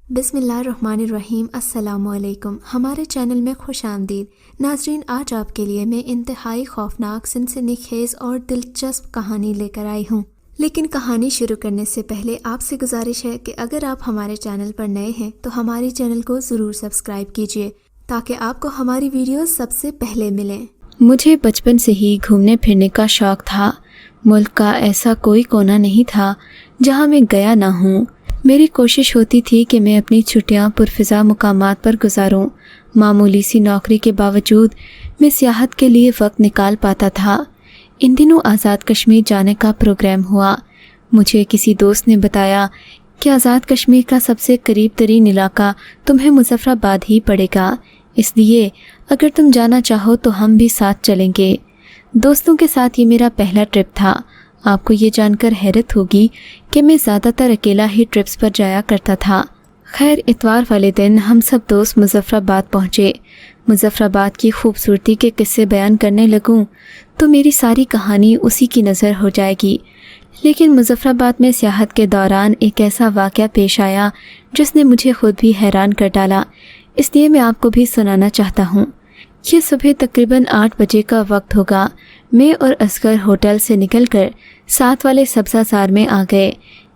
بسم اللہ الرحمن الرحیم۔ السلام علیکم، ہمارے چینل میں خوش آمدید ناظرین۔ آج آپ کے لیے میں انتہائی خوفناک، سنسنی خیز اور دلچسپ کہانی لے کر آئی ہوں، لیکن کہانی شروع کرنے سے پہلے آپ سے گزارش ہے کہ اگر آپ ہمارے چینل پر نئے ہیں تو ہمارے چینل کو ضرور سبسکرائب کیجیے تاکہ آپ کو ہماری ویڈیوز سب سے پہلے ملیں۔ مجھے بچپن سے ہی گھومنے پھرنے کا شوق تھا۔ ملک کا ایسا کوئی کونا نہیں تھا جہاں میں گیا نہ ہوں۔ میری کوشش ہوتی تھی کہ میں اپنی چھٹیاں پرفضا مقامات پر گزاروں۔ معمولی سی نوکری کے باوجود میں سیاحت کے لیے وقت نکال پاتا تھا۔ ان دنوں آزاد کشمیر جانے کا پروگرام ہوا۔ مجھے کسی دوست نے بتایا کہ آزاد کشمیر کا سب سے قریب ترین علاقہ تمہیں مظفر آباد ہی پڑے گا، اس لیے اگر تم جانا چاہو تو ہم بھی ساتھ چلیں گے۔ دوستوں کے ساتھ یہ میرا پہلا ٹرپ تھا۔ آپ کو یہ جان کر حیرت ہوگی کہ میں زیادہ تر اکیلا ہی ٹرپس پر جایا کرتا تھا۔ خیر، اتوار والے دن ہم سب دوست مظفر آباد پہنچے۔ مظفر آباد کی خوبصورتی کے قصے بیان کرنے لگوں تو میری ساری کہانی اسی کی نظر ہو جائے گی، لیکن مظفر آباد میں سیاحت کے دوران ایک ایسا واقعہ پیش آیا جس نے مجھے خود بھی حیران کر ڈالا، اس لیے میں آپ کو بھی سنانا چاہتا ہوں۔ یہ صبح تقریباً 8 بجے کا وقت ہوگا۔ میں اور اصغر ہوٹل سے نکل کر ساتھ والے سبزہ زار میں آ گئے۔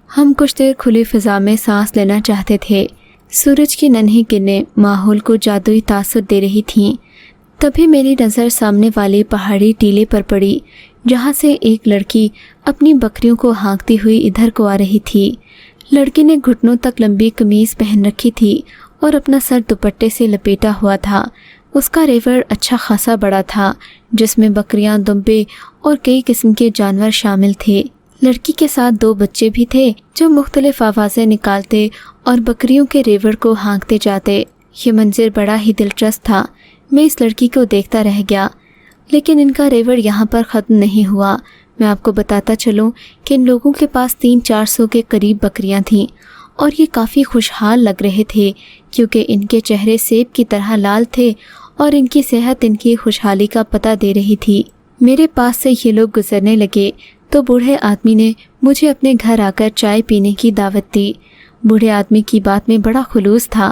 ہم کچھ دیر کھلی فضا میں سانس لینا چاہتے تھے۔ سورج کی ننھی کرنیں ماحول کو جادوئی تاثر دے رہی تھیں۔ تبھی میری نظر سامنے والی پہاڑی ٹیلے پر پڑی جہاں سے ایک لڑکی اپنی بکریوں کو ہانکتی ہوئی ادھر کو آ رہی تھی۔ لڑکی نے گھٹنوں تک لمبی قمیض پہن رکھی تھی اور اپنا سر دوپٹے سے لپیٹا ہوا تھا۔ اس کا ریوڑ اچھا خاصا بڑا تھا جس میں بکریاں، دمبے اور کئی قسم کے جانور شامل تھے۔ لڑکی کے ساتھ 2 بچے بھی تھے جو مختلف آوازیں نکالتے اور بکریوں کے ریوڑ کو ہانکتے جاتے۔ یہ منظر بڑا ہی دلچسپ تھا۔ میں اس لڑکی کو دیکھتا رہ گیا، لیکن ان کا ریوڑ یہاں پر ختم نہیں ہوا۔ میں آپ کو بتاتا چلوں کہ ان لوگوں کے پاس 300-400 کے قریب بکریاں تھیں اور یہ کافی خوشحال لگ رہے تھے کیونکہ ان کے چہرے سیب کی طرح لال تھے اور ان کی صحت ان کی خوشحالی کا پتہ دے رہی تھی۔ میرے پاس سے یہ لوگ گزرنے لگے تو بوڑھے آدمی نے مجھے اپنے گھر آ کر چائے پینے کی دعوت دی۔ بوڑھے آدمی کی بات میں بڑا خلوص تھا۔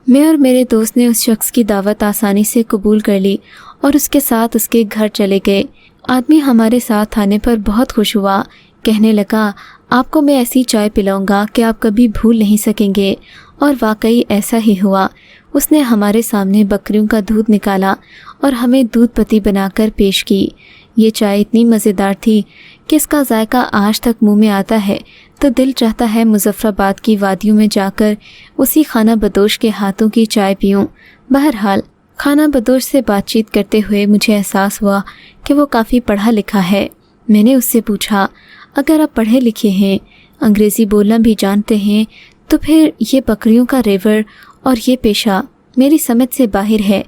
میں اور میرے دوست نے اس شخص کی دعوت آسانی سے قبول کر لی اور اس کے ساتھ اس کے گھر چلے گئے۔ آدمی ہمارے ساتھ آنے پر بہت خوش ہوا، کہنے لگا آپ کو میں ایسی چائے پلاؤں گا کہ آپ کبھی بھول نہیں سکیں گے، اور واقعی ایسا ہی ہوا۔ اس نے ہمارے سامنے بکریوں کا دودھ نکالا اور ہمیں دودھ پتی بنا کر پیش کی۔ یہ چائے اتنی مزیدار تھی کہ اس کا ذائقہ آج تک منہ میں آتا ہے تو دل چاہتا ہے مظفر آباد کی وادیوں میں جا کر اسی خانہ بدوش کے ہاتھوں کی چائے پیوں۔ بہرحال خانہ بدوش سے بات چیت کرتے ہوئے مجھے احساس ہوا کہ وہ کافی پڑھا لکھا ہے۔ میں نے اس سے پوچھا اگر آپ پڑھے لکھے ہیں، انگریزی بولنا بھی جانتے ہیں تو پھر یہ بکریوں کا ریوڑ اور یہ پیشہ میری سمجھ سے باہر ہے۔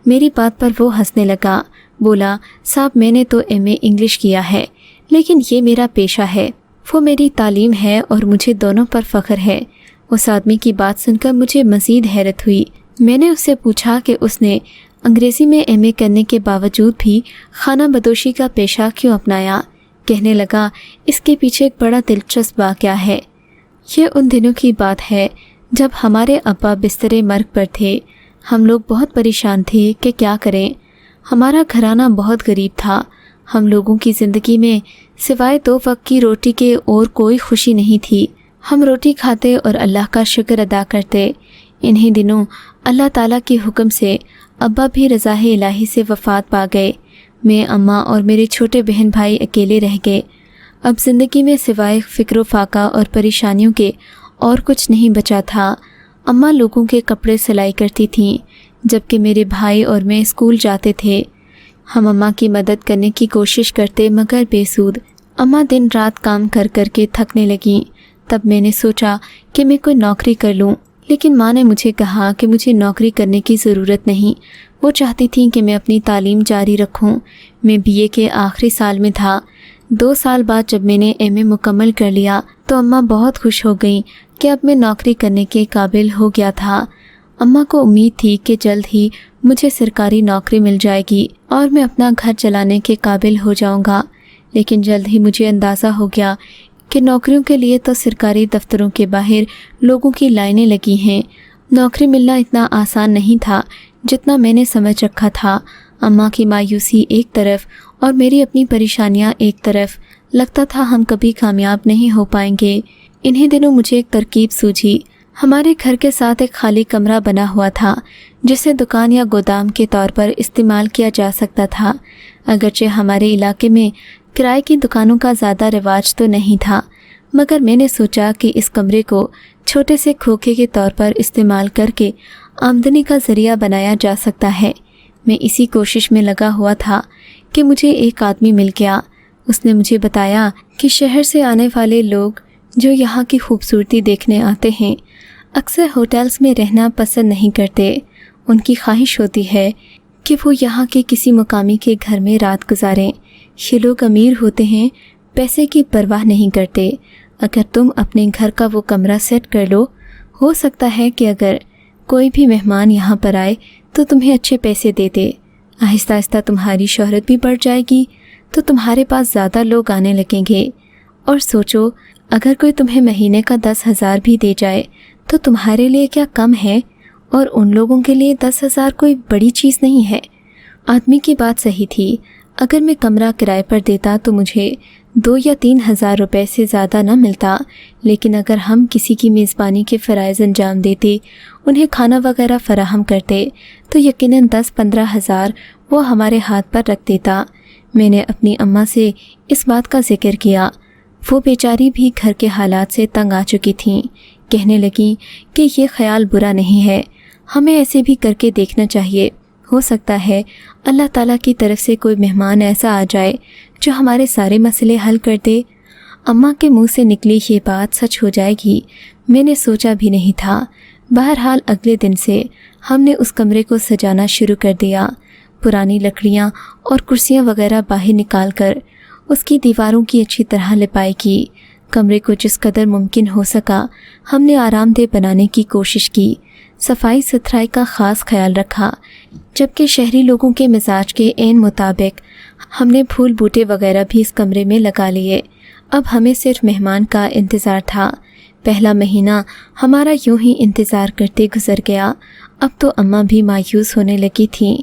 میری بات پر وہ ہنسنے لگا، بولا صاحب میں نے تو ایم اے انگلش کیا ہے لیکن یہ میرا پیشہ ہے، وہ میری تعلیم ہے اور مجھے دونوں پر فخر ہے۔ اس آدمی کی بات سن کر مجھے مزید حیرت ہوئی۔ میں نے اس سے پوچھا کہ اس نے انگریزی میں ایم اے کرنے کے باوجود بھی خانہ بدوشی کا پیشہ کیوں اپنایا؟ کہنے لگا اس کے پیچھے ایک بڑا دلچسپ واقعہ ہے۔ یہ ان دنوں کی بات ہے جب ہمارے ابا بستر مرگ پر تھے۔ ہم لوگ بہت پریشان تھے کہ کیا کریں۔ ہمارا گھرانہ بہت غریب تھا۔ ہم لوگوں کی زندگی میں سوائے 2 وقت کی روٹی کے اور کوئی خوشی نہیں تھی۔ ہم روٹی کھاتے اور اللہ کا شکر ادا کرتے۔ انہی دنوں اللہ تعالیٰ کے حکم سے ابا بھی رضا الہی سے وفات پا گئے۔ میں، اماں اور میرے چھوٹے بہن بھائی اکیلے رہ گئے۔ اب زندگی میں سوائے فکر و فاقہ اور پریشانیوں کے اور کچھ نہیں بچا تھا۔ اماں لوگوں کے کپڑے سلائی کرتی تھیں جبکہ میرے بھائی اور میں اسکول جاتے تھے۔ ہم اماں کی مدد کرنے کی کوشش کرتے مگر بے سود۔ اماں دن رات کام کر کر کے تھکنے لگیں۔ تب میں نے سوچا کہ میں کوئی نوکری کر لوں، لیکن ماں نے مجھے کہا کہ مجھے نوکری کرنے کی ضرورت نہیں۔ وہ چاہتی تھیں کہ میں اپنی تعلیم جاری رکھوں۔ میں بی اے کے آخری سال میں تھا۔ 2 سال بعد جب میں نے ایم اے مکمل کر لیا تو اماں بہت خوش ہو گئیں کہ اب میں نوکری کرنے کے قابل ہو گیا تھا۔ اماں کو امید تھی کہ جلد ہی مجھے سرکاری نوکری مل جائے گی اور میں اپنا گھر چلانے کے قابل ہو جاؤں گا، لیکن جلد ہی مجھے اندازہ ہو گیا कि नौकरियों के लिए तो सरकारी दफ्तरों के बाहर लोगों की लाइनें लगी हैं। नौकरी मिलना इतना आसान नहीं था जितना मैंने समझ रखा था। अम्मा की मायूसी एक तरफ और मेरी अपनी परेशानियां एक तरफ। लगता था हम कभी कामयाब नहीं हो पाएंगे। इन्हीं दिनों मुझे एक तरकीब सूझी। हमारे घर के साथ एक खाली कमरा बना हुआ था जिसे दुकान या गोदाम के तौर पर इस्तेमाल किया जा सकता था। अगरचे हमारे इलाके में किराए की दुकानों का ज़्यादा रिवाज तो नहीं था, मगर मैंने सोचा कि इस कमरे को छोटे से खोखे के तौर पर इस्तेमाल करके आमदनी का ज़रिया बनाया जा सकता है। मैं इसी कोशिश में लगा हुआ था कि मुझे एक आदमी मिल गया। उसने मुझे बताया कि शहर से आने वाले लोग जो यहाँ की खूबसूरती देखने आते हैं अक्सर होटल्स में रहना पसंद नहीं करते। उनकी ख्वाहिश होती है कि वो यहाँ के किसी मुकामी के घर में रात गुजारें। ये लोग अमीर होते हैं, पैसे की परवाह नहीं करते। अगर तुम अपने घर का वो कमरा सेट कर लो, हो सकता है कि अगर कोई भी मेहमान यहाँ पर आए तो तुम्हें अच्छे पैसे दे दे। आहिस्ता आहिस्ता तुम्हारी शोहरत भी बढ़ जाएगी तो तुम्हारे पास ज़्यादा लोग आने लगेंगे। और सोचो, अगर कोई तुम्हें महीने का 10,000 भी दे जाए तो तुम्हारे लिए क्या कम है, और उन लोगों के लिए 10,000 कोई बड़ी चीज़ नहीं है। आदमी की बात सही थी। अगर मैं कमरा किराए पर देता तो मुझे 2 या 3 हज़ार रुपये से ज़्यादा न मिलता, लेकिन अगर हम किसी की मेज़बानी के फ़राइज़ अंजाम देते, उन्हें खाना वगैरह फ़राहम करते, तो यकीनन 10-15 हज़ार वो हमारे हाथ पर रख देता। मैंने अपनी अम्मा से इस बात का जिक्र किया। वो बेचारी भी घर के हालात से तंग आ चुकी थीं। कहने लगी कि ये ख्याल बुरा नहीं है, हमें ऐसे भी करके देखना चाहिए। हो सकता है अल्लाह ताला की तरफ से कोई मेहमान ऐसा आ जाए जो हमारे सारे मसले हल कर दे। अम्मा के मुंह से निकली ये बात सच हो जाएगी, मैंने सोचा भी नहीं था। बहरहाल अगले दिन से हमने उस कमरे को सजाना शुरू कर दिया। पुरानी लकड़ियाँ और कुर्सियाँ वगैरह बाहर निकाल कर उसकी दीवारों की अच्छी तरह लिपाई की। कमरे को जिस कदर मुमकिन हो सका हमने आरामदेह बनाने की कोशिश की। सफाई सुथराई का ख़ास ख्याल रखा, जबकि शहरी लोगों के मिजाज के ऐन मुताबिक हमने फूल बूटे वगैरह भी इस कमरे में लगा लिए। अब हमें सिर्फ मेहमान का इंतज़ार था। पहला महीना हमारा यूं ही इंतज़ार करते गुजर गया। अब तो अम्मा भी मायूस होने लगी थीं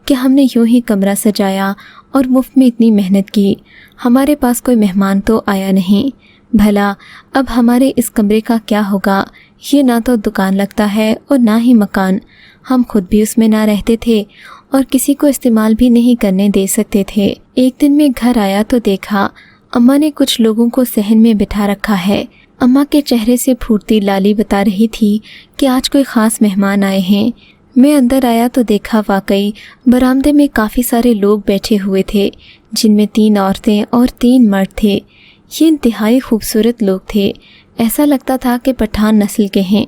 कि हमने यूं ही कमरा सजाया और मुफ्त में इतनी मेहनत की, हमारे पास कोई मेहमान तो आया नहीं। भला अब हमारे इस कमरे का क्या होगा? ये ना तो दुकान लगता है और ना ही मकान। हम खुद भी उसमें ना रहते थे और किसी को इस्तेमाल भी नहीं करने दे सकते थे। एक दिन मैं घर आया तो देखा अम्मा ने कुछ लोगों को सहन में बिठा रखा है। अम्मा के चेहरे से फूटती लाली बता रही थी कि आज कोई ख़ास मेहमान आए हैं। मैं अंदर आया तो देखा वाकई बरामदे में काफ़ी सारे लोग बैठे हुए थे, जिनमें 3 औरतें और 3 मर्द थे। ये इंतहाई खूबसूरत लोग थे। ऐसा लगता था कि पठान नस्ल के हैं।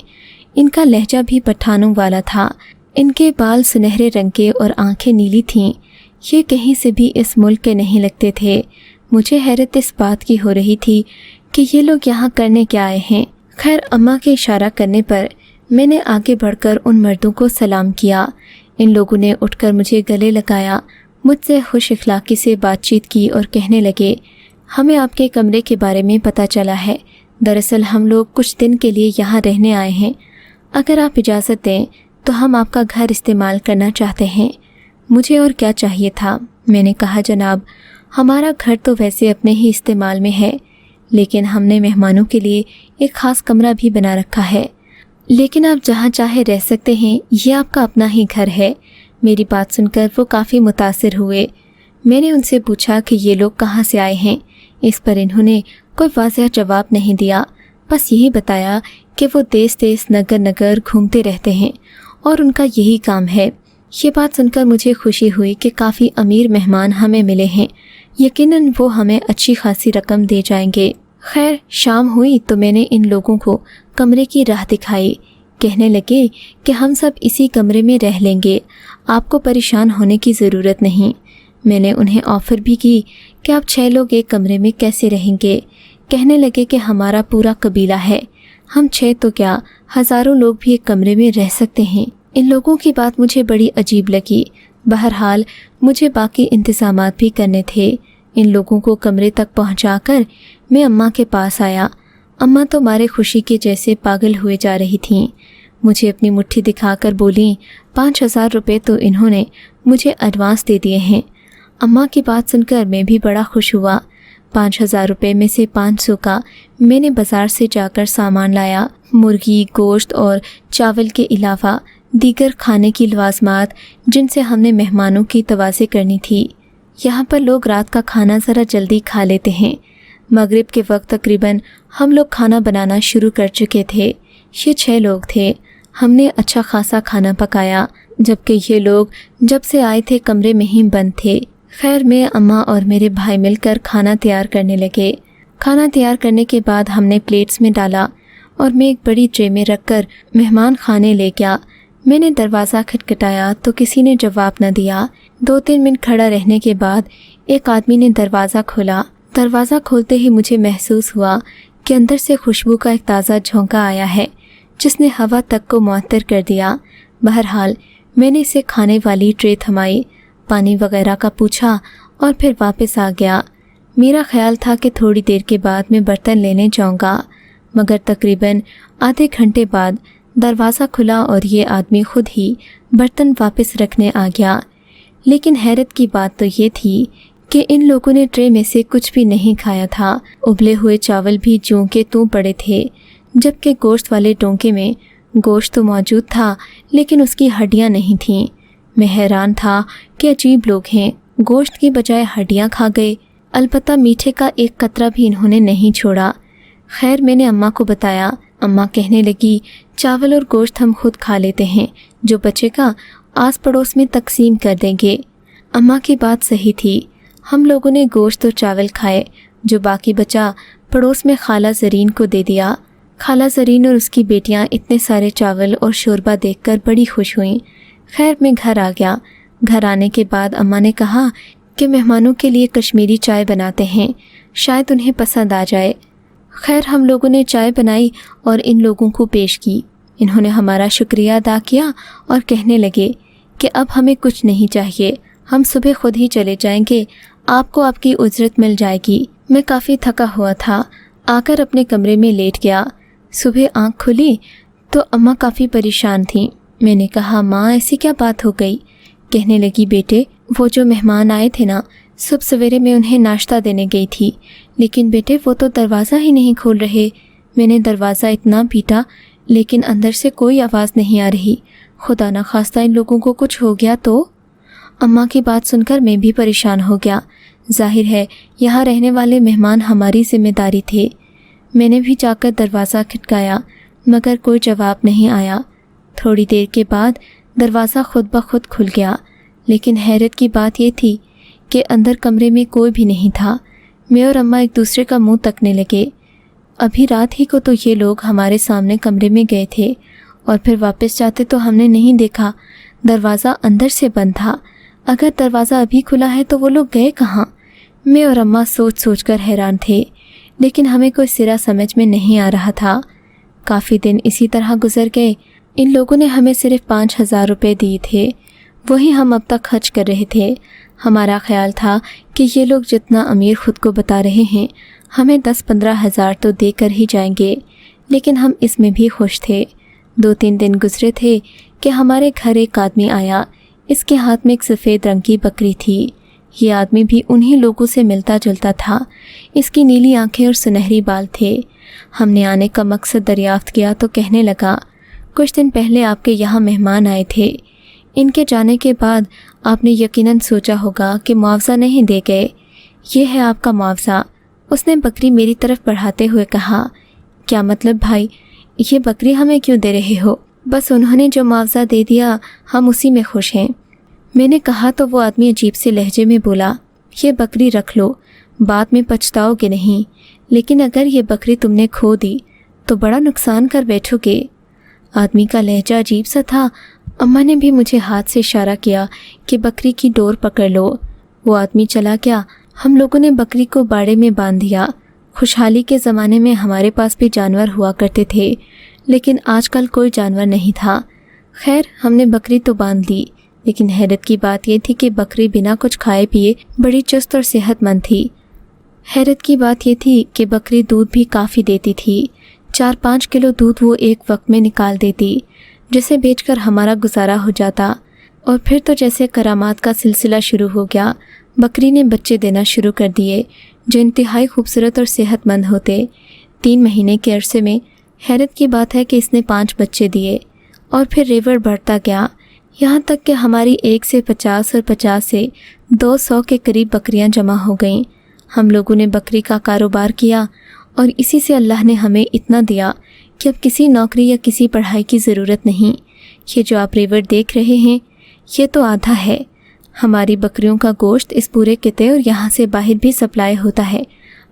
इनका लहजा भी पठानों वाला था। इनके बाल सुनहरे रंग के और आंखें नीली थीं। ये कहीं से भी इस मुल्क के नहीं लगते थे। मुझे हैरत इस बात की हो रही थी कि ये लोग यहाँ करने क्या आए हैं। खैर, अम्मा के इशारा करने पर मैंने आगे बढ़कर उन मर्दों को सलाम किया। इन लोगों ने उठकर मुझे गले लगाया, मुझसे खुश इखलाकी से बातचीत की और कहने लगे, हमें आपके कमरे के बारे में पता चला है। दरअसल हम लोग कुछ दिन के लिए यहाँ रहने आए हैं। अगर आप इजाज़त दें तो हम आपका घर इस्तेमाल करना चाहते हैं। मुझे और क्या चाहिए था। मैंने कहा, जनाब, हमारा घर तो वैसे अपने ही इस्तेमाल में है, लेकिन हमने मेहमानों के लिए एक ख़ास कमरा भी बना रखा है। लेकिन आप जहाँ चाहे रह सकते हैं, ये आपका अपना ही घर है। मेरी बात सुनकर वो काफ़ी मुतासिर हुए। मैंने उनसे पूछा कि ये लोग कहाँ से आए हैं। इस पर इन्होंने कोई वाज़ह जवाब नहीं दिया, बस यही बताया कि वो देश देश नगर नगर घूमते रहते हैं और उनका यही काम है। ये बात सुनकर मुझे खुशी हुई कि काफ़ी अमीर मेहमान हमें मिले हैं। यकीनन वो हमें अच्छी खासी रकम दे जाएंगे। खैर, शाम हुई तो मैंने इन लोगों को कमरे की राह दिखाई। कहने लगे कि हम सब इसी कमरे में रह लेंगे, आपको परेशान होने की ज़रूरत नहीं। मैंने उन्हें ऑफ़र भी की कि आप 6 लोग एक कमरे में कैसे रहेंगे। कहने लगे कि हमारा पूरा कबीला है, हम 6 तो क्या हज़ारों लोग भी एक कमरे में रह सकते हैं। इन लोगों की बात मुझे बड़ी अजीब लगी। बहरहाल मुझे बाकी इंतज़ामात भी करने थे। इन लोगों को कमरे तक पहुंचाकर मैं अम्मा के पास आया। अम्मा तो मारे खुशी के जैसे पागल हुए जा रही थीं। मुझे अपनी मुट्ठी दिखाकर बोलीं, 5,000 रुपये तो इन्होंने मुझे एडवांस दे दिए हैं। अम्मा की बात सुनकर मैं भी बड़ा खुश हुआ। 5,000 रुपये में से 500 का मैंने बाज़ार से जाकर सामान लाया। मुर्गी, गोश्त और चावल के अलावा दीगर खाने की लवाजमात जिनसे हमने मेहमानों की तवाज़े करनी थी। यहाँ पर लोग रात का खाना ज़रा जल्दी खा लेते हैं। मगरिब के वक्त तकरीबन हम लोग खाना बनाना शुरू कर चुके थे। ये 6 लोग थे। हमने अच्छा खासा खाना पकाया, जबकि ये लोग जब से आए थे कमरे में ही बंद थे। खैर, मैं, अम्मा और मेरे भाई मिलकर खाना तैयार करने लगे। खाना तैयार करने के बाद हमने प्लेट्स में डाला और मैं एक बड़ी ट्रे में रखकर मेहमान खाने ले गया। मैंने दरवाज़ा खटखटाया तो किसी ने जवाब न दिया। 2-3 मिनट खड़ा रहने के बाद एक आदमी ने दरवाज़ा खोला। दरवाज़ा खोलते ही मुझे महसूस हुआ कि अंदर से खुशबू का एक ताज़ा झोंका आया है, जिसने हवा तक को मुअत्तर कर दिया। बहरहाल मैंने इसे खाने वाली ट्रे थमाई, पानी वगैरह का पूछा और फिर वापस आ गया। मेरा ख्याल था कि थोड़ी देर के बाद मैं बर्तन लेने जाऊंगा, मगर तकरीबन आधे घंटे बाद दरवाज़ा खुला और ये आदमी खुद ही बर्तन वापस रखने आ गया। लेकिन हैरत की बात तो ये थी कि इन लोगों ने ट्रे में से कुछ भी नहीं खाया था। उबले हुए चावल भी जूं के त्यों पड़े थे, जबकि गोश्त वाले टोंके में गोश्त तो मौजूद था लेकिन उसकी हड्डियां नहीं थीं। मैं हैरान था कि अजीब लोग हैं, गोश्त की बजाय हड्डियां खा गए। अलबत्ता मीठे का एक कतरा भी इन्होंने नहीं छोड़ा। खैर, मैंने अम्मा को बताया। अम्मा कहने लगी, चावल और गोश्त हम खुद खा लेते हैं, जो बचेगा आस पड़ोस में तकसीम कर देंगे। अम्मा की बात सही थी। हम लोगों ने गोश्त और चावल खाए, जो बाकी बचा पड़ोस में खाला ज़रीन को दे दिया। खाला ज़रीन और उसकी बेटियां इतने सारे चावल और शोरबा देखकर बड़ी खुश हुईं। खैर, मैं घर आ गया। घर आने के बाद अम्मा ने कहा कि मेहमानों के लिए कश्मीरी चाय बनाते हैं, शायद उन्हें पसंद आ जाए। खैर, हम लोगों ने चाय बनाई और इन लोगों को पेश की। इन्होंने हमारा शुक्रिया अदा किया और कहने लगे कि अब हमें कुछ नहीं चाहिए, हम सुबह खुद ही चले जाएंगे, आपको आपकी उजरत मिल जाएगी। मैं काफ़ी थका हुआ था, आकर अपने कमरे में लेट गया। सुबह आँख खुली तो अम्मा काफ़ी परेशान थीं। मैंने कहा, माँ ऐसी क्या बात हो गई? कहने लगी, बेटे वो जो मेहमान आए थे ना, सुबह सवेरे मैं उन्हें नाश्ता देने गई थी, लेकिन बेटे वो तो दरवाज़ा ही नहीं खोल रहे। मैंने दरवाज़ा इतना पीटा लेकिन अंदर से कोई आवाज़ नहीं आ रही। खुदा न खास्ता इन लोगों को कुछ हो गया तो। अम्मा की बात सुनकर मैं भी परेशान हो गया। जाहिर है यहाँ रहने वाले मेहमान हमारी जिम्मेदारी थे। मैंने भी जाकर दरवाज़ा खटकाया, मगर कोई जवाब नहीं आया। थोड़ी देर के बाद दरवाज़ा खुद ब खुद खुल गया, लेकिन हैरत की बात यह थी कि अंदर कमरे में कोई भी नहीं था। मैं और अम्मा एक दूसरे का मुंह तकने लगे। अभी रात ही को तो ये लोग हमारे सामने कमरे में गए थे और फिर वापस जाते तो हमने नहीं देखा। दरवाज़ा अंदर से बंद था। अगर दरवाज़ा अभी खुला है तो वो लोग गए कहाँ? मैं और अम्मा सोच सोच कर हैरान थे, लेकिन हमें कोई सिरा समझ में नहीं आ रहा था। काफ़ी दिन इसी तरह गुजर गए। इन लोगों ने हमें सिर्फ 5,000 रुपये दिए थे, वही हम अब तक खर्च कर रहे थे। हमारा ख्याल था कि ये लोग जितना अमीर ख़ुद को बता रहे हैं, हमें 10-15 हज़ार तो देकर ही जाएंगे, लेकिन हम इसमें भी खुश थे। 2-3 दिन गुजरे थे कि हमारे घर एक आदमी आया। इसके हाथ में एक सफ़ेद रंग की बकरी थी। ये आदमी भी उन्हीं लोगों से मिलता जुलता था। इसकी नीली आंखें और सुनहरी बाल थे। हमने आने का मकसद दरियाफ्त किया तो कहने लगा, कुछ दिन पहले आपके यहाँ मेहमान आए थे। इनके जाने के बाद आपने यकीनन सोचा होगा कि मुआवजा नहीं दे गए। ये है आपका मुआवजा। उसने बकरी मेरी तरफ बढ़ाते हुए कहा। क्या मतलब भाई, ये बकरी हमें क्यों दे रहे हो? बस उन्होंने जो मुआवजा दे दिया हम उसी में खुश हैं। मैंने कहा तो वो आदमी अजीब से लहजे में बोला, ये बकरी रख लो, बाद में पछताओगे नहीं, लेकिन अगर ये बकरी तुमने खो दी तो बड़ा नुकसान कर बैठोगे। आदमी का लहजा अजीब सा था। अम्मा ने भी मुझे हाथ से इशारा किया कि बकरी की डोर पकड़ लो। वो आदमी चला गया। हम लोगों ने बकरी को बाड़े में बांध दिया। खुशहाली के ज़माने में हमारे पास भी जानवर हुआ करते थे, लेकिन आजकल कोई जानवर नहीं था। खैर, हमने बकरी तो बांध ली, लेकिन हैरत की बात यह थी कि बकरी बिना कुछ खाए पिए बड़ी चुस्त और सेहतमंद थी। حیرت کی بات یہ تھی کہ بکری دودھ بھی کافی دیتی تھی۔ 4-5 کلو دودھ وہ ایک وقت میں نکال دیتی، جسے بیچ کر ہمارا گزارا ہو جاتا۔ اور پھر تو جیسے کرامات کا سلسلہ شروع ہو گیا۔ بکری نے بچے دینا شروع کر دیے جو انتہائی خوبصورت اور صحت مند ہوتے۔ 3 مہینے کے عرصے میں حیرت کی بات ہے کہ اس نے 5 بچے دیے، اور پھر ریوڑ بڑھتا گیا، یہاں تک کہ ہماری 1 سے 50 اور 50 سے 200 کے قریب بکریاں جمع ہو گئیں۔ ہم لوگوں نے بکری کا کاروبار کیا اور اسی سے اللہ نے ہمیں اتنا دیا کہ اب کسی نوکری یا کسی پڑھائی کی ضرورت نہیں۔ یہ جو آپ ریوڑ دیکھ رہے ہیں یہ تو آدھا ہے۔ ہماری بکریوں کا گوشت اس پورے خطے اور یہاں سے باہر بھی سپلائی ہوتا ہے۔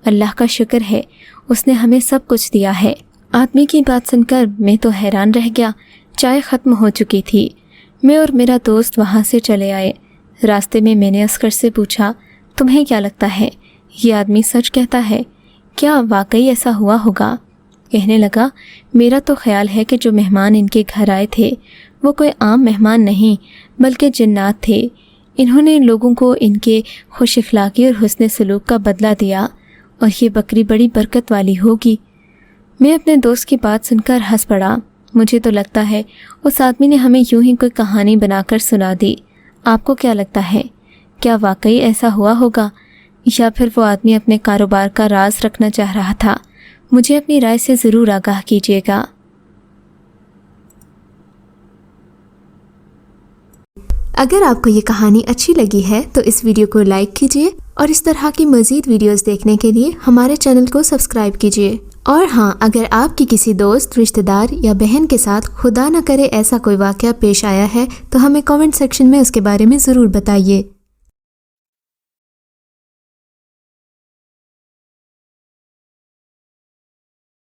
اللہ کا شکر ہے، اس نے ہمیں سب کچھ دیا ہے۔ آدمی کی بات سن کر میں تو حیران رہ گیا۔ چائے ختم ہو چکی تھی۔ میں اور میرا دوست وہاں سے چلے آئے۔ راستے میں نے اصغر سے پوچھا، تمہیں کیا لگتا ہے یہ آدمی سچ کہتا ہے؟ کیا واقعی ایسا ہوا ہوگا؟ کہنے لگا، میرا تو خیال ہے کہ جو مہمان ان کے گھر آئے تھے وہ کوئی عام مہمان نہیں بلکہ جنات تھے۔ انہوں نے لوگوں کو ان کے خوش اخلاقی اور حسن سلوک کا بدلہ دیا، اور یہ بکری بڑی برکت والی ہوگی۔ میں اپنے دوست کی بات سن کر ہنس پڑا۔ مجھے تو لگتا ہے اس آدمی نے ہمیں یوں ہی کوئی کہانی بنا کر سنا دی۔ آپ کو کیا لگتا ہے؟ کیا واقعی ایسا ہوا ہوگا، یا پھر وہ آدمی اپنے کاروبار کا راز رکھنا چاہ رہا تھا؟ مجھے اپنی رائے سے ضرور آگاہ کیجیے گا۔ اگر آپ کو یہ کہانی اچھی لگی ہے تو اس ویڈیو کو لائک کیجیے، اور اس طرح کی مزید ویڈیوز دیکھنے کے لیے ہمارے چینل کو سبسکرائب کیجیے۔ اور ہاں، اگر آپ کی کسی دوست، رشتہ دار یا بہن کے ساتھ خدا نہ کرے ایسا کوئی واقعہ پیش آیا ہے تو ہمیں کامنٹ سیکشن میں اس کے بارے میں ضرور بتائیے۔